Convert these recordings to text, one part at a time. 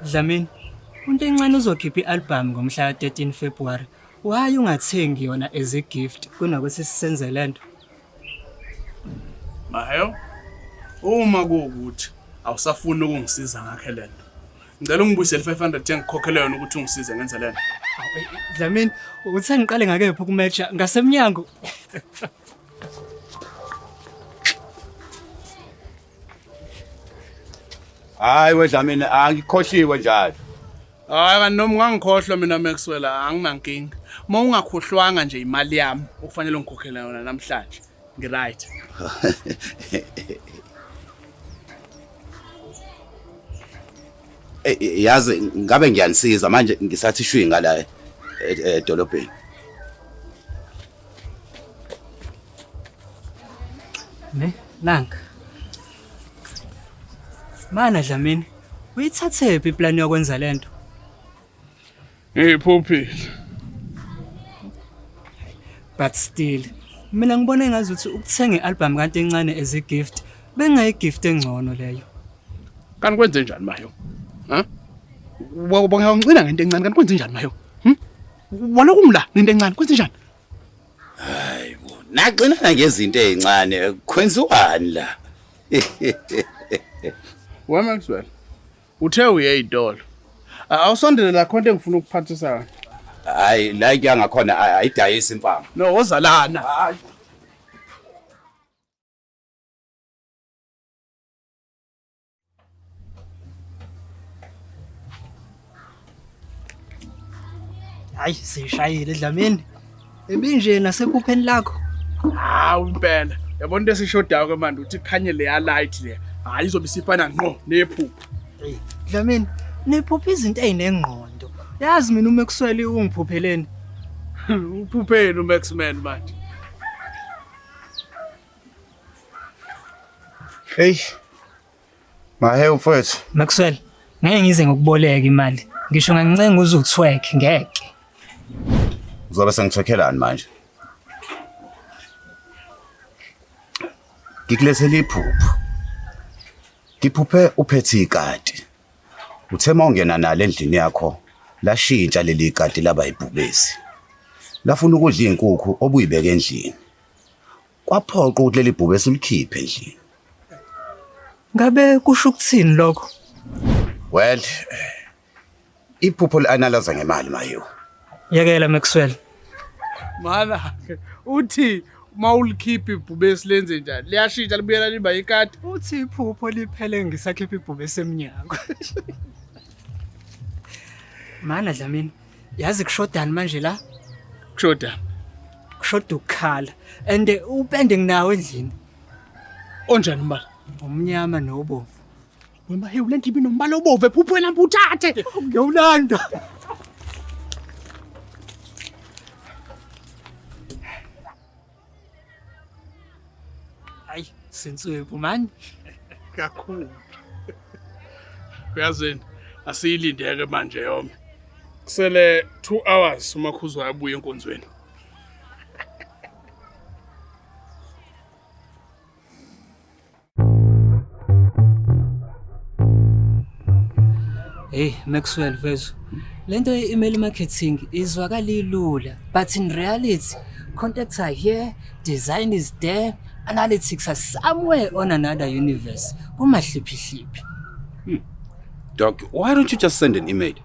Dlamini, into encane uzokhipha i-album ngomhla ka-13 February. Why ungathengi yona as a gift kunokuthi sisenze lento? Maheyo, uma kuwukuthi awusafuni ukungisiza ngakhe lento. Ngicela ungibuyisele 500 engikhokhele yona ukuthi ungisize ngenze lento. Dlamini, uthi ngiqale ngakephi ukumatcha ngasemnyango? Hayi wedla mina angikhohliwe njalo. Hayi kanti noma ungangikhohlwa mina Maxwell anginankinga. Uma ungakhohlwanga nje imali yami okufanele ngikhokhele yona namhlanje. Ngiright. Yazi ngabe ngiyanisiza manje ngisathi shwi ngala edolobheni. Nanka. Mana Dlamini, uyithathephi iplan yokwenza lento? Ngiphuphile. But still, mina ngibona engazuthi ukuthenga i-album kanti encane as a gift, bengayigift engcono leyo. Kanti kwenze njani Maheyo? Ha? Wangicina ngento encane kanti kwenze njani Maheyo? Waloku ngila ngento encane kwenze njani? Hayibo, naqina ngezinto ezincane kwenziwani la? Wa Maxwell. Uthe uye idolo. Awusondele la khonto engifuna ukuphathisa. Hayi la kuyangakhona ayidayisa impama. No, wozalana. Hayi, sishayile Dlamini. Ebinje nasephupheni lakho. Hawu impela. Yabona into esishodayo ke manje uthi khanye le ya light le. Hayi izobe sifana ngqo nephupho. Hey, Dlamini, niphupha izinto ezinengqondo. Yazi mina uMaxwell ungiphupheleni. Uphupheni uMaxman manje. Hey. Maheyo mfowethu. Maxwell, ngeke ngize ngokuboleka imali. Ngisho ngangicenga uzuthwek ngeke. Uzobe sengithekhelani manje? Ngikulethele iphupho. Ngiphuphe uphethe ikati. Uthe mawungena nalo endlini yakho, lashintsha leli ikati laba ibhubesi. Lafuna ukudla izinkukhu obuyibeka endlini. Kwaphoqa ukuthi leli bhubesi ulikhiphe endlini. Ngabe kusho ukuthini lokho? Well, iphupho li-analyze ngemali Maheyo. Yekela Maxwell. Mala uthi mawulikhipha ibhubesi lenze njani? Liyashintsha libuyela liba ikati. Uthi iphupho liphele ngisakhipha ibhubesi eminyango. Mana Dlamini, yazi kushodani manje la? Kushoda. Kushoda ukukhala. And upende nginawo endlini. Onjani mbala? Umnyama nobovu. Wema hey ulento ibi nombala obove phupho wena mputhathe. Ngiyolanda. Hayi, senswephu man. Kakhulu. Uyazini asiyilindeke manje yona. Kusele 2 hours umakhuzo ayabuya enkonzweni. Hey Maxwell Vezo, lento ye-email marketing izwakala ilula, but in reality, contacts are here, design is there, analytics are somewhere on another universe. Kumahliphi-hliphi. Doc, why don't you just send an email?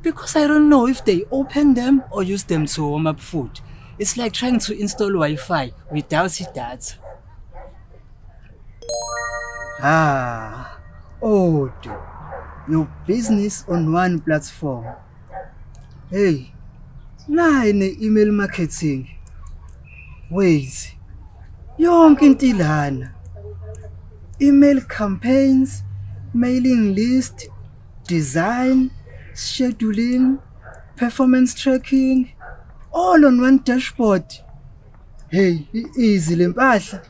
Because I don't know if they open them or use them to warm up food. It's like trying to install Wi-Fi without data. Oh, dude. Your business on one platform. Hey, nine email marketing. Wait, yonke into ilana. Email campaigns, mailing list, design, scheduling, performance tracking, all on one dashboard. Hey, easy lempahla.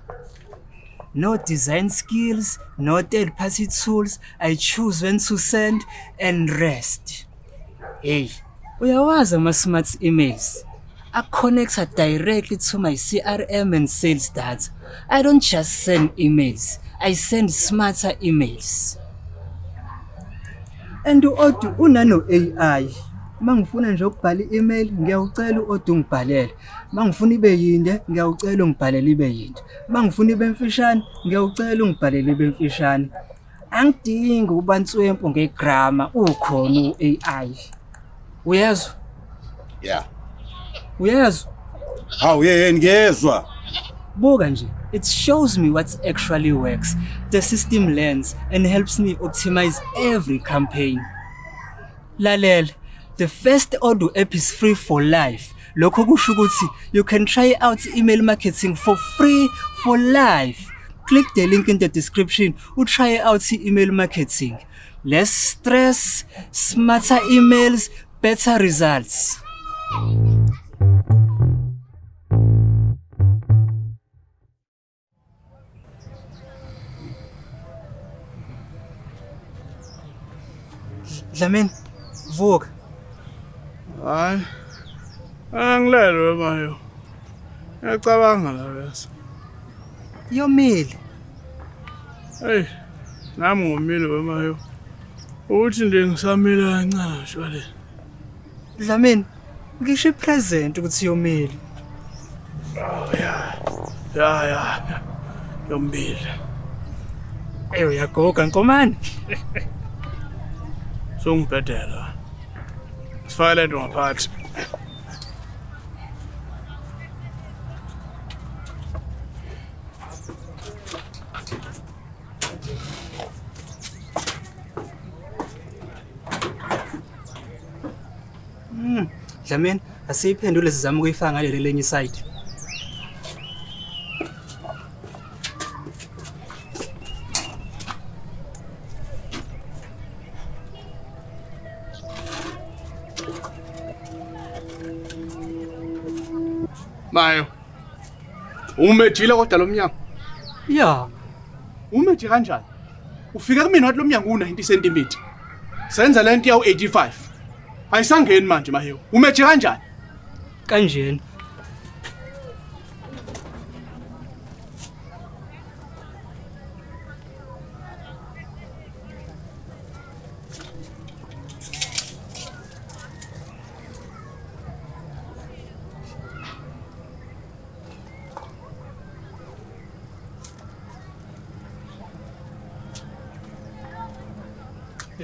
No design skills, no third-party tools. I choose when to send and rest. Hey, uyawazi ama-smart emails. I connect directly to my CRM and sales data. I don't just send emails. I send smarter emails. And u-Odu unano AI. Mangifuna nje ukubhala i-email ngiyawucela u-Odu ngibhalele. Mangifuna ibe yinde ngiyawucela ungibhalele ibe yinde. Mangifuna ibe mfishane ngiyawucela ungibhalele ibe mfishane. Angidingi ubantswempu ngegrammar ukhona u-AI. Uyezwa? Yeah. Uyezwa? Hawu yeyeni ngiyezwa. Buka nje, it shows me what actually works. The system learns and helps me optimize every campaign. Lalela, the first Odu app is free for life. Lokho kusho ukuthi you can try out email marketing for free for life. Click the link in the description to try out email marketing. Less stress, smarter emails, better results. Dlamini, vuka. Hayi. Angilele mayo. Ngiyacabanga la bese. Yomile. Hey. Nami ngomile wemayo. Uthi nje ngisamile kancane shwale. Dlamini, ngisho ipresent ukuthi yomile. Oh ya. Yomile. Uyagoga nkomane. Songibhedela. Sifaka le nto ngaphansi. Dlamini, asiyiphendule sizama ukuyifaka ngaleli lenye side. Mayo. Umejile kodwa lo mnyango. Yeah. Umeje kanjani? Ufika kumina wathi lo mnyango u90 cm. Senza lento yawu 85. Ayisangeni manje mahewu. Umeje kanjani? Kanjeni.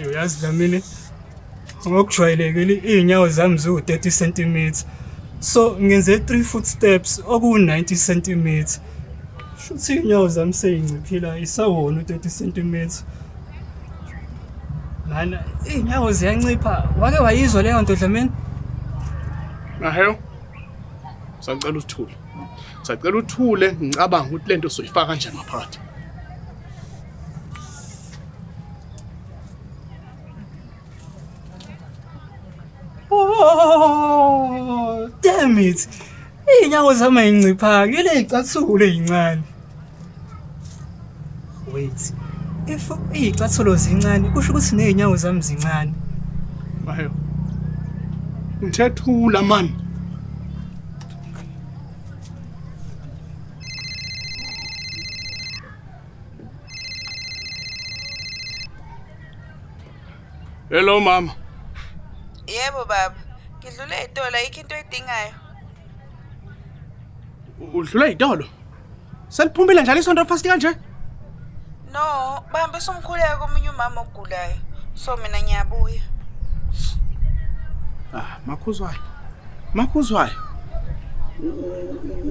Uyazi Dlamini, ngokujwayelekile iy'nyawo zami ziwu-30 cm. So ngenze 3 footsteps oku-90 cm. Shuthi iy'nyawo zami sey'nciphile ayisawona u-30 cm. Mana, iy'nyawo ziyancipha. Wake wayizwa leyo nto Dlamini? Mahewu. Sacela uthule. Sacela uthule ngicabanga ukuthi lento soyifaka kanjani ngaphakathi. Oh, damn it. Iy'nyawo zami ay'nciphanga, ile y'cathulo ey'ncane. Wait. If iy'cathulo zincane, kusho ukuthi ney'nyawo zami zincane. Mahewu. Ngithethula man. Hello mama. Yebo baba, ngidlule itolo ayikho into edingayo. Udlula idolo. Seliphumile njalo isonto fast kanje? No, bahambe somkhuleka komunye umama ogulayo. So mina ngiyabuya. Makhuzwayo. Makhuzwayo.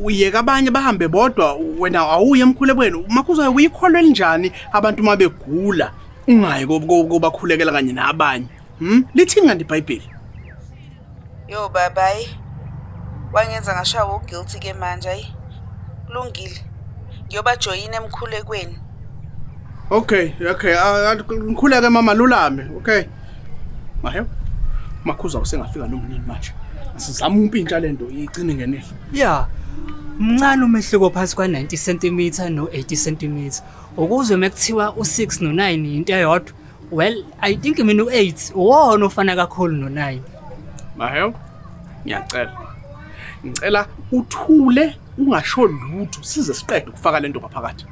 Uyeka abanye bahambe bodwa wena awuye emkhulekweni. Makhuzwayo uyikholwe njani abantu mabegula ungayi kobakhulekela kanye nabanye? Lithi ngani iBhayibheli? Yo babayi. Wangenza ngashawa uguilty ke manje ayi. Kulungile. Ngiyoba join emkhulekweni. Okay. Ngikhuleke mama lulame, okay. Mahewu. Makhuza usengafika nomnini manje. Asizama umpintsha lento igcine ngenele. Yeah. Mncane umehluko phakathi kwa90 cm no80 cm. Ukuzwe mekuthiwa u6 no9 into eyodwa. Well, I think mina u8 uwona ofana kakhulu no9. Mahewu. Ngiyacela. Ngicela uthule ungasho lutho size siqede ukufaka lento ngaphakathi.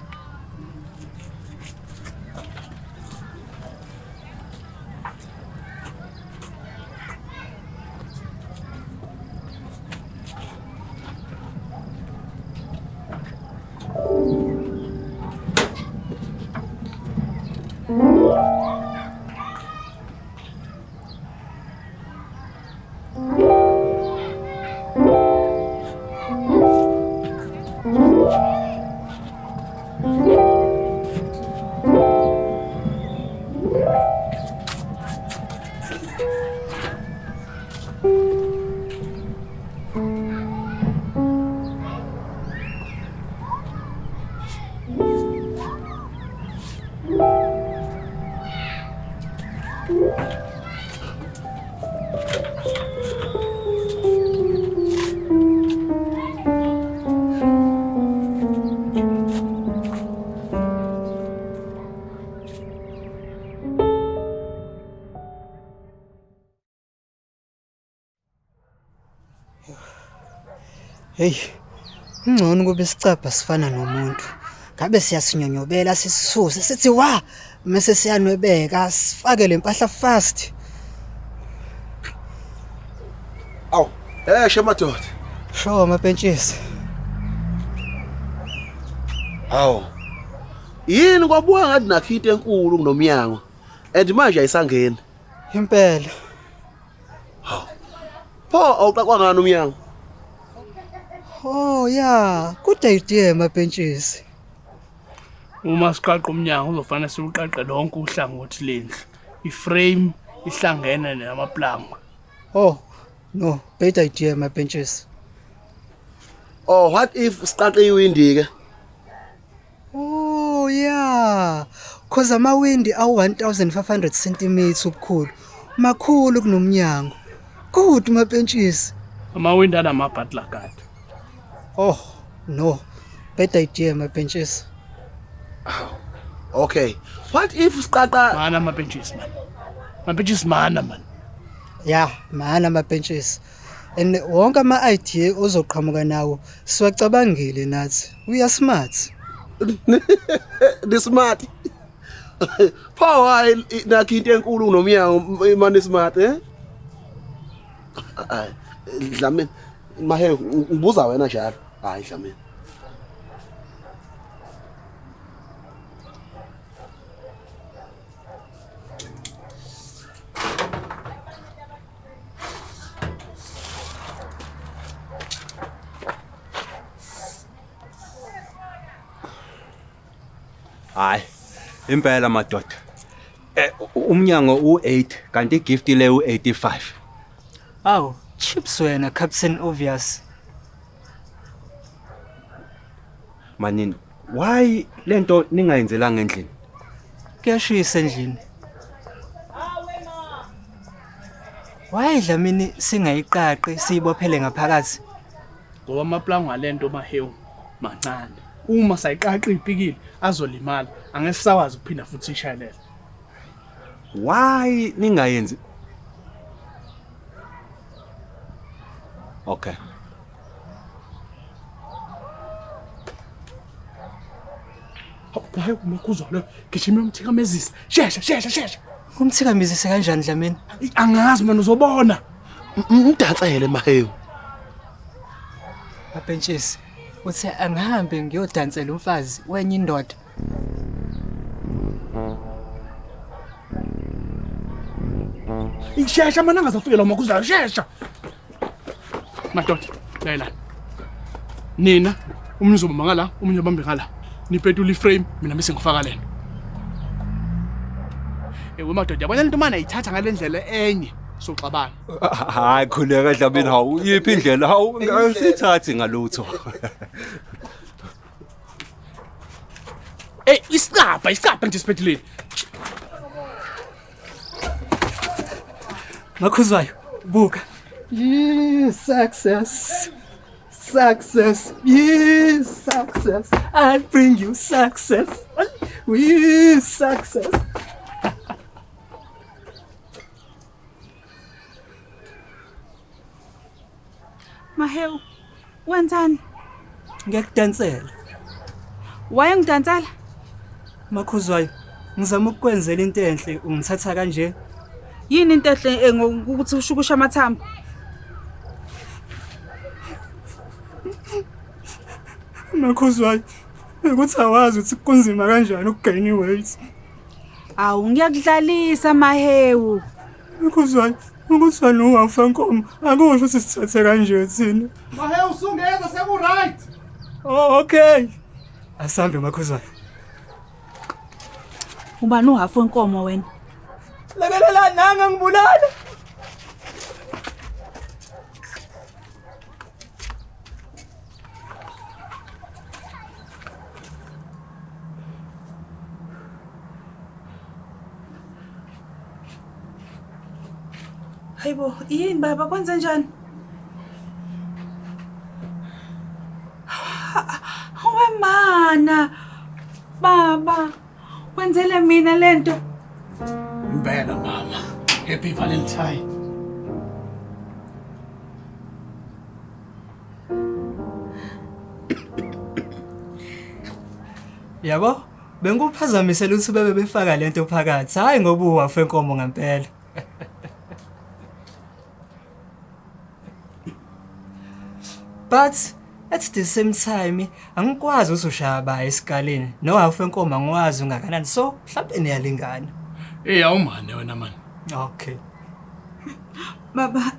Hey, ngcono kube sicapha sifana nomuntu. Ngabe siyasinyonyobela sisuse sithi wa mase siyanwebeka sifake lempahla fast. Aw, shemadoda. Sho mapentshisi. Aw. Yini kwabuka ngathi nakho into enkulu kunomnyango. And manje ayisangeni. Impela. Pho awuqaqwa ngani umnyango? Oh yeah, good idea mapentshisi. Uma siqaqa umnyango uzofanele siuqaqe lonke uhlangothi lendlu. Iframe ihlangene namaplanga. Oh, no, bad idea mapentshisi. Oh, what if siqaqe iwindi ke? Oh yeah, cause amawindi awu 1500 cm ubukhulu. Makhulu kunomnyango. Good mapentshisi. Amawindi anamabhatla gadi. Oh, no. Bad idea mapentshisi. Okay. What if siqaqa Mana mapentshisi man. Mapentshisi mana man. Yeah, mana mapentshisi. And wonke ama-idea ozoqhamuka nawo siwacabangile nathi. We are smart. the smart? Pho hayi nakho into enkulu kunomnyango imani smart Hayi, Dlamini. Mahe ngibuza wena njalo. Hayi Dlamini. Hayi, impela madoda. Umnyango u8 kanti igift le u85. Aw, chips wena Captain Obvious. Manini, why lento ningayenzelanga endlini? Kuyashisa endlini. Why Dlamini singayiqaqi siyibophele ngaphakathi? Ngoba amaplanga alento mahewu mancane. Uma sayiqaqa ipikile azolimala. Angesisakwazi ukuphinda futhi ishayelela. Why ningayenzi? Okay. Hayi umakuzwa lo gijima umthikamezisa. Shesha. Kumthikamezise kanjani Dlamini? Angazi mina uzobona. Mdansele mahewu. Mapentshisi, uthi angihambe ngiyodansela umfazi wenye indoda. Shesha mana ngazafikela umakuzwa shesha. Madoda, layela. Nina umunye uzobamba ngala, umunye ubambe ngala. Nipetula iframe mina bese ngifaka lena. Madoda yabona lento mana ayithatha ngalendlela enye soxabana. Hayi khuleka Dlamini hawu, yiphi indlela hawu ngasithathi ngalutho. Isicapha nje siphetheleni. Makhuzwayo, buka. Yes, success. Yes, success. I'll bring you success. We success. Mahewu, wenzani? Ngiyakudansela. Wayengidansela? Makhuzwayo, ngizama ukukwenzela into enhle, ungithatha kanje. Yini into ehle ngokuthi ushukusha amathambo? Makhuzwayo, ukuthi awazi ukuthi kunzima kanjani ukugain weight. Awu ngiyakudlalisa mahewu. Makhuzwane ungafa inkomo. Akusho ukuthi sithathe kanje thina. Mahe usungeza seku-right. Oh, okay. Asambe makhuzwane. Ubani uhafu wenkomo wena? Lekelela nanga ngibulala. Hayibo, yini baba kwenza njani? Wemana. Baba, wenzele mina lento. Impela mama. Happy Valentine. Yabo, benguphazamisela ukuthi bebe befaka lento phakathi. Hayi ngoba uwafa inkomo ngempela. But at the same time, angikwazi usushaya esikaleni. No wafa inkomo angikwazi ungakanani. So, mhlawumbe niyalingana. Awumane wena man. Okay. Baba,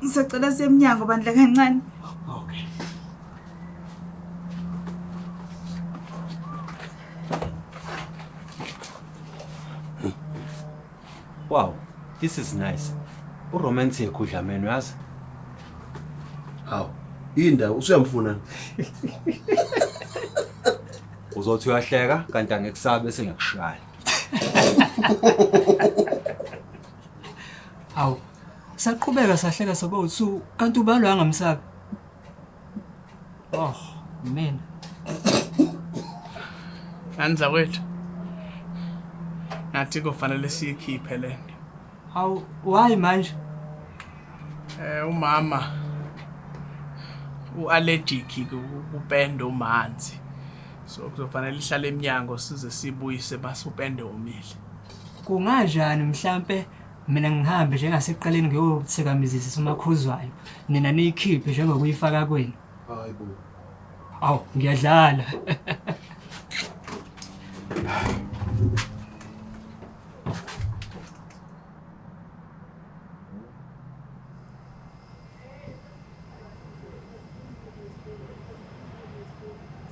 ngisacela semnyango bandla kancane. Okay. Wow, this is nice. Uromantic udlameni uyazi? Hawu, indawo usuyamfuna. Uzothi uyahleka kanti angekusabe bese ngiyakushaya. Awu, saqhubeka sahleka sobo2 kanti ubalo angamsabi. Oh, mina. Anza kwethu. Nathi kufanele siyikhiphe lento. Hawu, why manje? Umama uallergic kupende umanzi. So kuzofanele ihlale eminyango size sibuyise basupende omile. Kunganjani mhlambe mina ngihambe njengaseqaleni ngiyothikamizisa uMakhuzwayo. Nina niyikhiphe njengokuyifaka kwenu. Hayibo. Awu, ngiyadlala.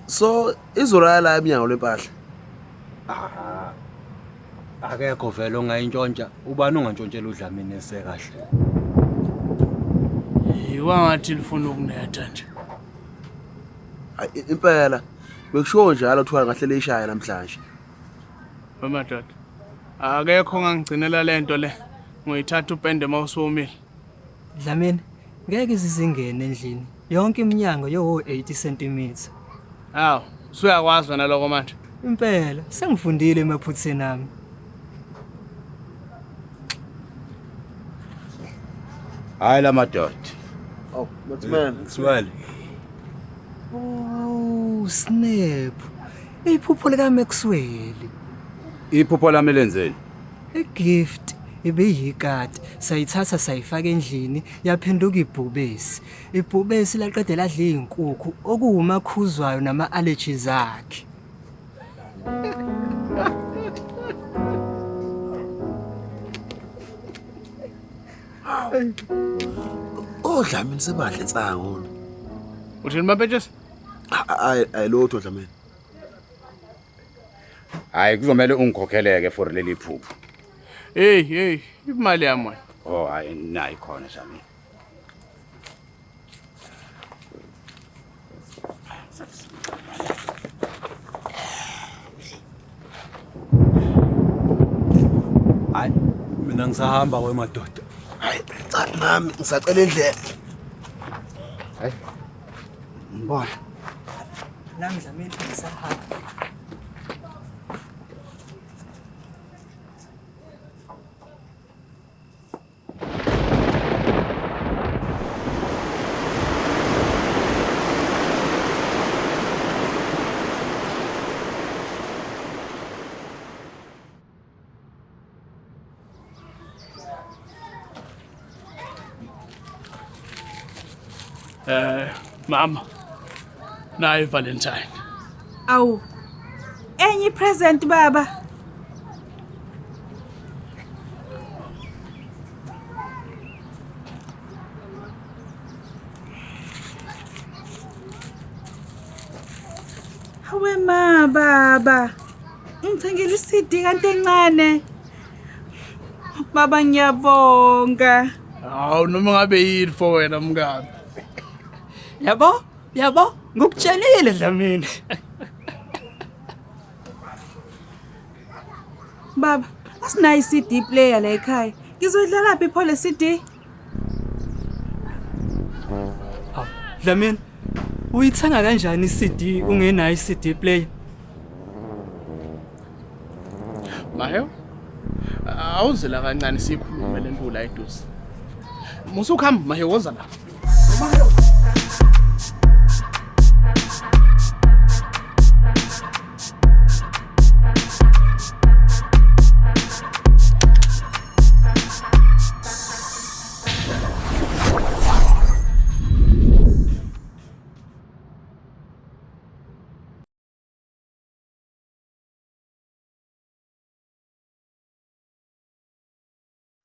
So izoraya la eminyango lempahla. Akekho vele ongayintshontsha. Ubani ongantshontshela udlamini esekahle? Yiwangathi lifuna ukunetha nje. Impela bekusho njalo kuthiwa ngahle leyishaya namhlanje. Wemadoda. Akekho ongangigcinela lento le. Ngoyithatha upende mawusomile. Dlamini, ngeke izingene endlini. Yonke iminyango yo 80 cm. Hawu, usuyakwazi wena lokho manje. Impela, sengifundile emaphutheni ami. Hayi la madoda. Oh, Mathman. Swali. Oh, snap. Iphupho lika Maxwell. Iphupho lami lenzeni? Igift ibeyikati sayithatha sayifaka endlini yaphenduka ibhubesi. Ibhubesi laqedela adla izinkukhu okuwuMakhuzwayo nama allergies akhe. Odlamini sebadla insango. Uthini mabetjes? Ayilotho Dlamini. Hayi kuzomela ungikhokheleke for leli phupho. Hey, imali yami wena. Oh hayi nayi khona Dlamini. Hayi, mina ngisahamba kwemadoda. Hayi, cha nami ngisacela indlela. Hayi. Mbona? Nami Dlamini ngisahamba. Mama. Nayi Valentine. Awu. Enye present baba. Hawe ma baba. Ngithengile iCD kanti encane. Baba ngiyabonga. Hawu noma ngabe yini for wena mngani. Yabo, ngikutshelile Dlamini. Baba, asinayo iCD player la ekhaya. Ngizodlala phi pho le CD? Dlamini, uyithenga kanjani iCD ungenayo iCD player? Mahew. Awuzela kancane sikhulume lento la eduze. Musukhamba Mahew woza la. Mahew.